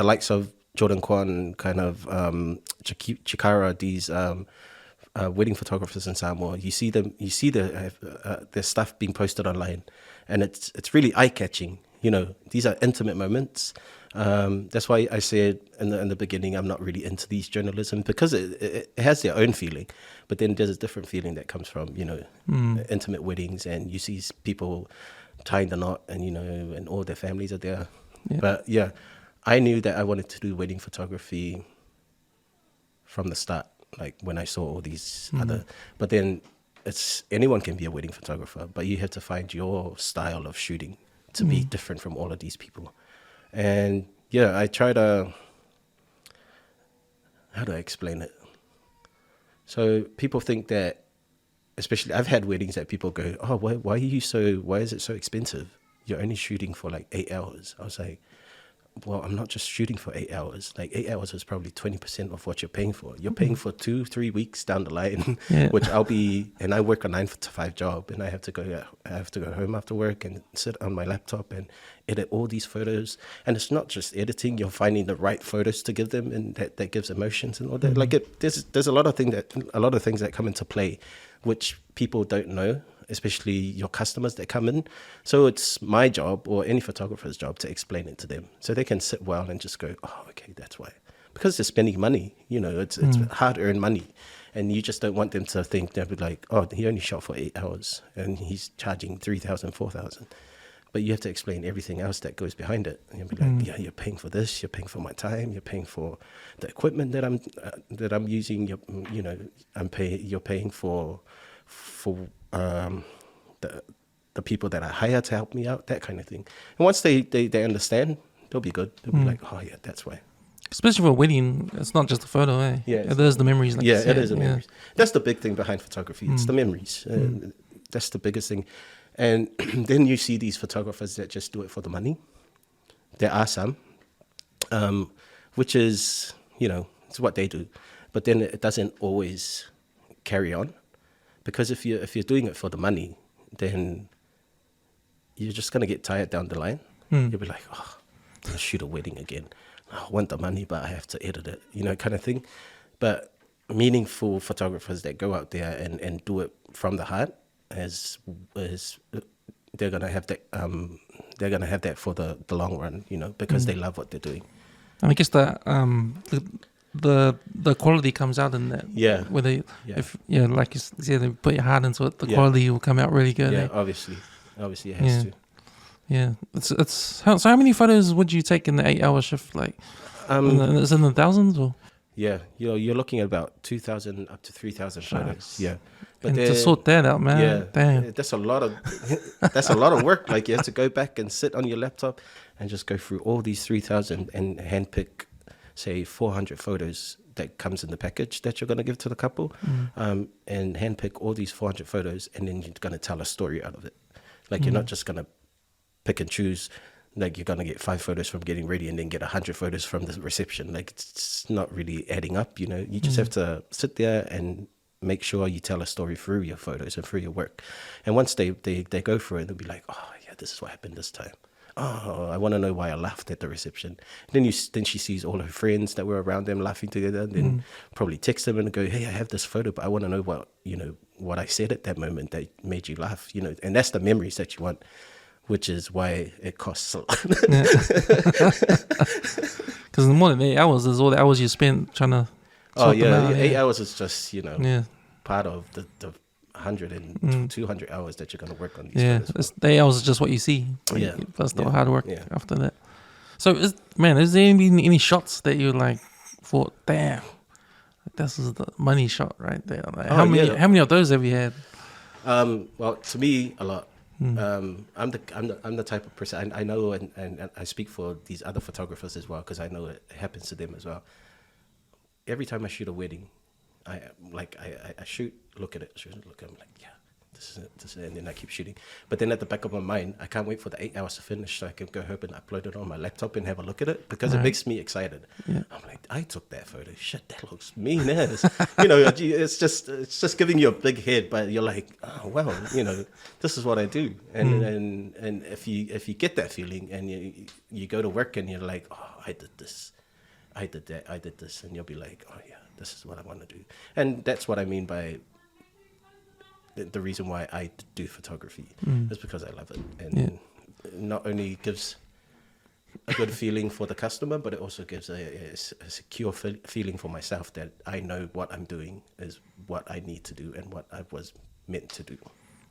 the likes of Jordan Kwan, kind of Chikara, these wedding photographers in Samoa, you see their stuff being posted online, and it's really eye catching. These are intimate moments. That's why I said in the beginning, I'm not really into these journalism, because it has their own feeling, but then there's a different feeling that comes from intimate weddings, and you see people tying the knot, and and all their families are there. Yeah. But yeah, I knew that I wanted to do wedding photography from the start, like when I saw all these other. But then anyone can be a wedding photographer, but you have to find your style of shooting to be different from all of these people. And yeah, I try to, how do I explain it? So people think that, especially I've had weddings that people go, oh, why is it so expensive? You're only shooting for like 8 hours. I was like, well, I'm not just shooting for 8 hours. Like 8 hours is probably 20% of what you're paying for. You're paying for 2-3 weeks down the line, which and I work a 9 to 5 job, and I have to go home after work and sit on my laptop and edit all these photos. And it's not just editing; you're finding the right photos to give them, and that gives emotions and all that. Like there's a lot of things that come into play, which people don't know, especially your customers that come in. So it's my job, or any photographer's job, to explain it to them so they can sit well and just go, oh, okay, that's why. Because they're spending money, it's hard-earned money. And you just don't want them to think, they'll be like, oh, he only shot for 8 hours and he's charging 3,000, 4,000. But you have to explain everything else that goes behind it. And you'll be like, yeah, you're paying for this, you're paying for my time, you're paying for the equipment that I'm using, you're paying for the people that I hire to help me out, that kind of thing. And once they understand, they'll be good. They'll be like, oh yeah, that's why. Especially for a wedding, it's not just a photo, eh? Yeah, it is the memories. Like it is the memories. That's the big thing behind photography. It's the memories. That's the biggest thing. And then you see these photographers that just do it for the money. There are some, which is, it's what they do. But then it doesn't always carry on. Because if you're doing it for the money, then you're just going to get tired down the line. You'll be like, oh, I'm going to shoot a wedding again. I want the money, but I have to edit it, kind of thing. But meaningful photographers that go out there and do it from the heart, as they're going to have that for the long run, because they love what they're doing. And I guess that the quality comes out in that. Yeah. Where they, like you said, they put your heart into it, the quality will come out really good. Yeah, eh? obviously it has to. Yeah, so how many photos would you take in the 8-hour shift? Like, is it in the thousands or? Yeah, you're looking at about 2,000 up to 3,000 photos. Yeah, but to sort that out, man. Yeah, damn, that's a lot of work. Like you have to go back and sit on your laptop and just go through all these 3,000 and handpick, say 400 photos that comes in the package that you're going to give to the couple, and handpick all these 400 photos, and then you're going to tell a story out of it. Like you're not just going to pick and choose. Like you're going to get 5 photos from getting ready and then get 100 photos from the reception. Like it's not really adding up, You just have to sit there and make sure you tell a story through your photos and through your work. And once they go through it, they'll be like, oh yeah, this is what happened this time. Oh, I want to know why I laughed at the reception. And then she sees all her friends that were around them laughing together, and then probably text them and go, hey, I have this photo, but I want to know what I said at that moment that made you laugh, And that's the memories that you want, which is why it costs a lot. Because in more than 8 hours, there's all the hours you spent trying to. Oh yeah, 8 hours is just part of the 100 and 200 hours that you're going to work on these photos. The 8 hours is just what you see. Plus the hard work after that. So, is there any shots that you like thought, damn, this is the money shot right there? Like, how many of those have you had? Well, to me, a lot. I'm the type of person, I know, and I speak for these other photographers as well, because I know it happens to them as well. Every time I shoot a wedding, I shoot, look at it, I'm like, yeah, and then I keep shooting. But then at the back of my mind, I can't wait for the 8 hours to finish so I can go home and upload it on my laptop and have a look at it because it makes me excited. Yeah. I'm like, I took that photo. Shit, that looks mean as. It's just giving you a big head, but you're like, oh wow, this is what I do. And if you get that feeling and you go to work and you're like, oh, I did this, I did that, I did this, and you'll be like, oh yeah, this is what I want to do. And that's what I mean by the reason why I do photography is because I love it, and not only gives a good feeling for the customer, but it also gives a secure feeling for myself that I know what I'm doing is what I need to do and what I was meant to do.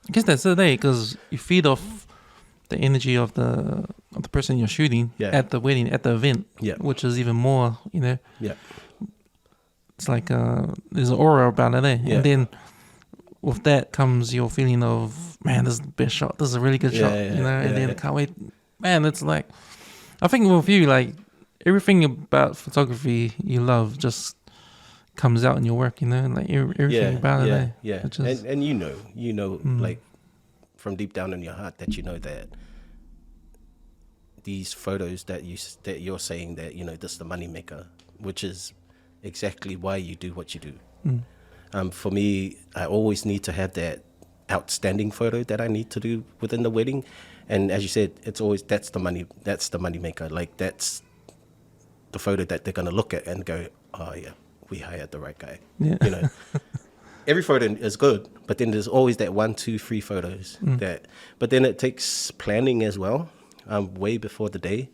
I guess that's the day, because you feed off the energy of the person you're shooting at the wedding, at the event, which is even more, it's like there's an aura about it, and then with that comes your feeling of, man, this is the best shot, this is a really good shot, and then can't wait, man. It's like, I think with you, like everything about photography you love just comes out in your work, like everything about it. Yeah. And like from deep down in your heart that that these photos that you're saying that this is the money maker, which is exactly why you do what you do. For me, I always need to have that outstanding photo that I need to do within the wedding, and as you said, it's always that's the money maker. Like that's the photo that they're gonna look at and go, oh yeah, we hired the right guy. Every photo is good, but then there's always that 1, 2, 3 photos but then it takes planning as well, way before the day.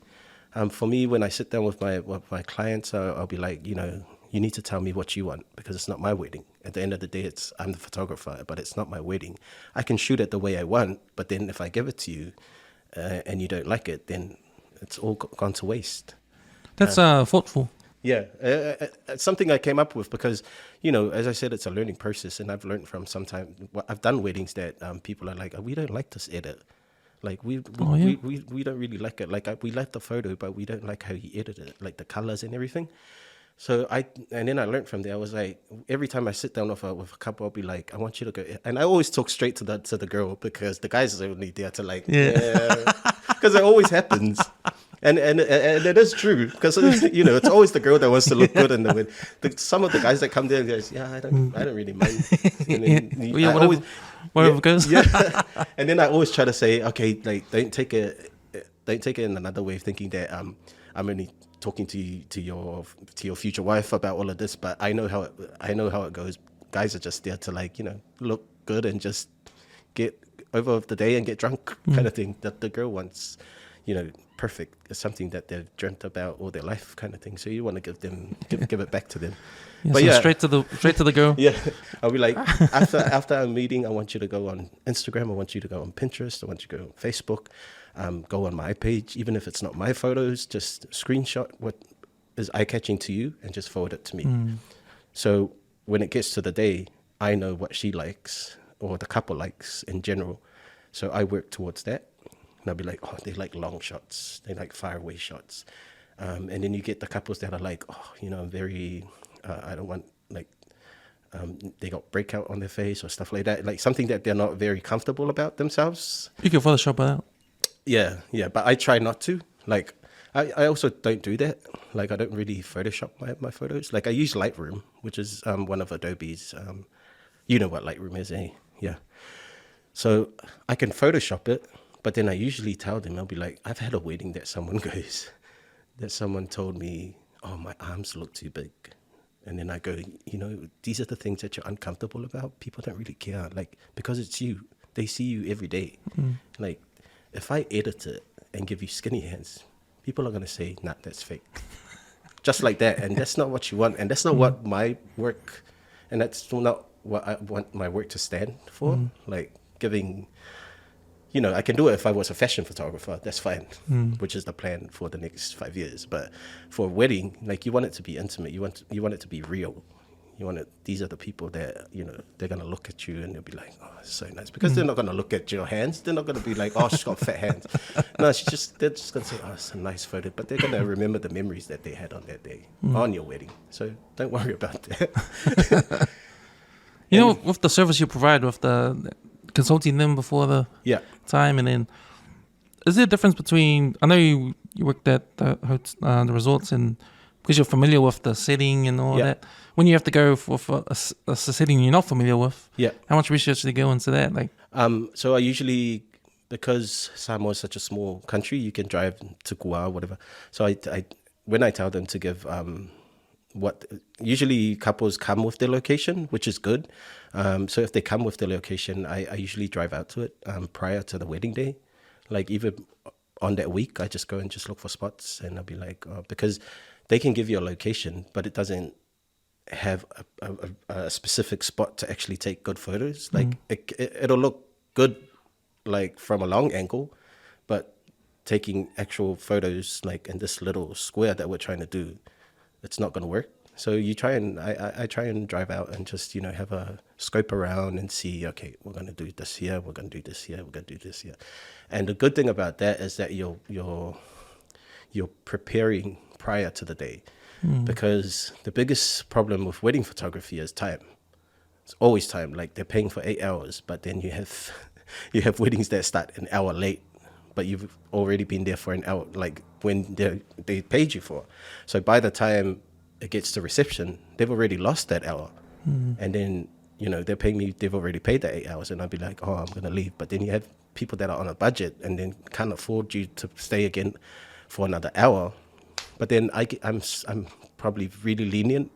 For me, when I sit down with my clients, I'll be like, you need to tell me what you want, because it's not my wedding. At the end of the day, I'm the photographer, but it's not my wedding. I can shoot it the way I want, but then if I give it to you and you don't like it, then it's all gone to waste. That's thoughtful. Yeah, it's something I came up with because, as I said, it's a learning process, and I've learned from I've done weddings that people are like, oh, we don't like this edit. Like we don't really like it. Like we like the photo, but we don't like how he edited it, like the colors and everything. So then I learned from there. I was like, every time I sit down with a couple, I'll be like, I want you to go, and I always talk straight to the girl, because the guys are only there to like, because it always happens, and it is true, because it's always the girl that wants to look good in the wedding. Some of the guys that come there and goes, I don't really mind. And then whatever goes. And then I always try to say, okay, like don't take it in another way of thinking that I'm only talking to your future wife about all of this, but I know how it goes. Guys are just there to like look good and just get over the day and get drunk, kind of thing. That the girl wants, perfect. It's something that they've dreamt about all their life, kind of thing. So you want to give it back to them. But straight to the girl. Yeah, I'll be like, after our meeting, I want you to go on Instagram. I want you to go on Pinterest. I want you to go on Facebook. Go on my page, even if it's not my photos, just screenshot what is eye-catching to you and just forward it to me. So when it gets to the day, I know what she likes or the couple likes in general. So I work towards that. And I'll be like, oh, they like long shots. They like far-away shots. And then you get the couples that are like, oh, I'm very, I don't want, like, they got breakout on their face or stuff like that. Like something that they're not very comfortable about themselves. You can Photoshop it out. Yeah, but I try not to. Like, I also don't do that. Like, I don't really Photoshop my photos. Like, I use Lightroom, which is one of Adobe's. You know what Lightroom is, eh? Yeah. So I can Photoshop it, but then I usually tell them, I'll be like, I've had a wedding that someone told me, oh, my arms look too big. And then I go, these are the things that you're uncomfortable about. People don't really care. Like, because it's you. They see you every day. Like, if I edit it and give you skinny hands, people are going to say, nah, that's fake. Just like that. And that's not what you want. And that's not what my work, and that's not what I want my work to stand for. Like giving, I can do it if I was a fashion photographer. That's fine, which is the plan for the next 5 years. But for a wedding, like you want it to be intimate. You want it to be real. These are the people that, they're going to look at you and they'll be like, oh, it's so nice. Because they're not going to look at your hands. They're not going to be like, oh, she's got fat hands. No, they're just going to say, oh, it's a nice photo. But they're going to remember the memories that they had on that day, on your wedding. So don't worry about that. With the service you provide with the consulting them before the Yeah. time, and then is there a difference between? I know you worked at the resorts, and because you're familiar with the setting and all that. When you have to go for a setting you're not familiar with, how much research do you go into that? Like, so I usually, because Samoa is such a small country, you can drive to Kua or whatever. So I when I tell them to give usually couples come with their location, which is good. So if they come with their location, I usually drive out to it prior to the wedding day. Like even on that week, I just go and just look for spots, and I'll be like, because they can give you a location, but it doesn't have a specific spot to actually take good photos. Like it'll look good, like from a long angle, but taking actual photos like in this little square that we're trying to do, it's not going to work. So you try and I try and drive out and just, have a scope around and see, okay, we're going to do this here, we're going to do this here, we're going to do this here. And the good thing about that is that you're preparing prior to the day, because the biggest problem with wedding photography is time. It's always time. Like they're paying for 8 hours, but then you have weddings that start an hour late, but you've already been there for an hour, like when they paid you for. So by the time it gets to reception, they've already lost that hour. And then, they're paying me, they've already paid that 8 hours, and I'll be like, oh, I'm going to leave. But then you have people that are on a budget and then can't afford you to stay again for another hour. But then I'm probably really lenient.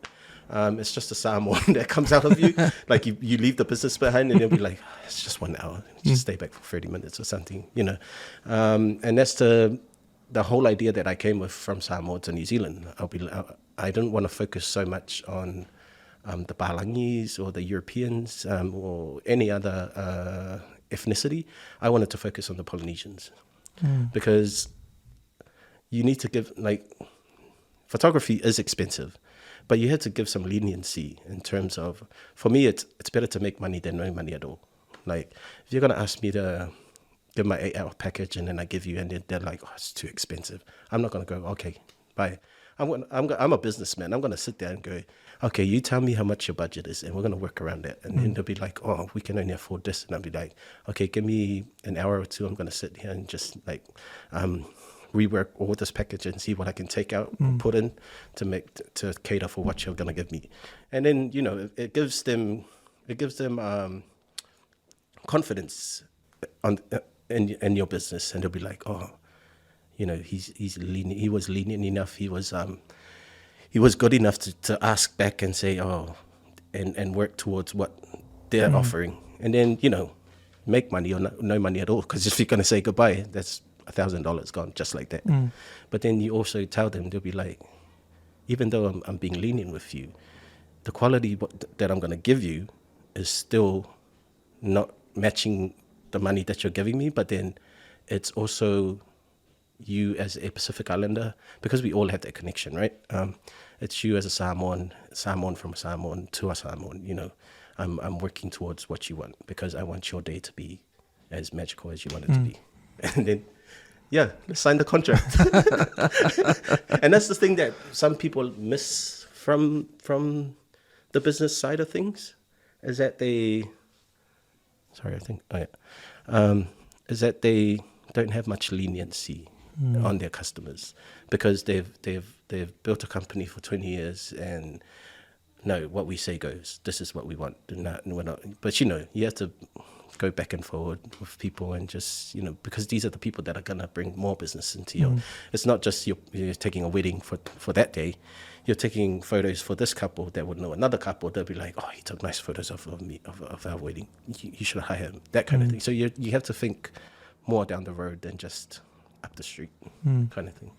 It's just a Samoan that comes out of you. Like you leave the business behind, and they'll be like, it's just 1 hour. Just stay back for 30 minutes or something, And that's the whole idea that I came with from Samoa to New Zealand. I didn't want to focus so much on the Palangis or the Europeans or any other ethnicity. I wanted to focus on the Polynesians because you need to give, photography is expensive, but you had to give some leniency in terms of, for me, it's better to make money than no money at all. Like, if you're going to ask me to give my 8-hour package and then I give you, and then they're like, oh, it's too expensive, I'm not going to go, okay, bye. I'm a businessman. I'm going to sit there and go, okay, you tell me how much your budget is, and we're going to work around that. And then they'll be like, oh, we can only afford this. And I'll be like, okay, give me an hour or two. I'm going to sit here and just rework all this package and see what I can take out and put in to cater for what you're going to give me. And then, it gives them confidence in your business, and they'll be like, oh, he's lenient. He was lenient enough. He was good enough to ask back and say, oh, and work towards what they're offering. And then, make money or no money at all. Because if you're going to say goodbye, that's $1,000 gone just like that. But then you also tell them, they'll be like, even though I'm being lenient with you, the quality that I'm going to give you is still not matching the money that you're giving me. But then it's also you as a Pacific Islander, because we all have that connection, right? It's you as a Samoan from a Samoan to a Samoan, I'm working towards what you want, because I want your day to be as magical as you want it to be. And then, let's sign the contract. And that's the thing that some people miss from the business side of things, is that is that they don't have much leniency on their customers, because they've built a company for 20 years and no, what we say goes. This is what we want. We're not. But you have to go back and forward with people, and just because these are the people that are gonna bring more business into you. It's not just you're taking a wedding for that day. You're taking photos for this couple that would know another couple. They'll be like, oh, he took nice photos of me of our wedding. You should hire him. That kind of thing. So you have to think more down the road than just up the street kind of thing.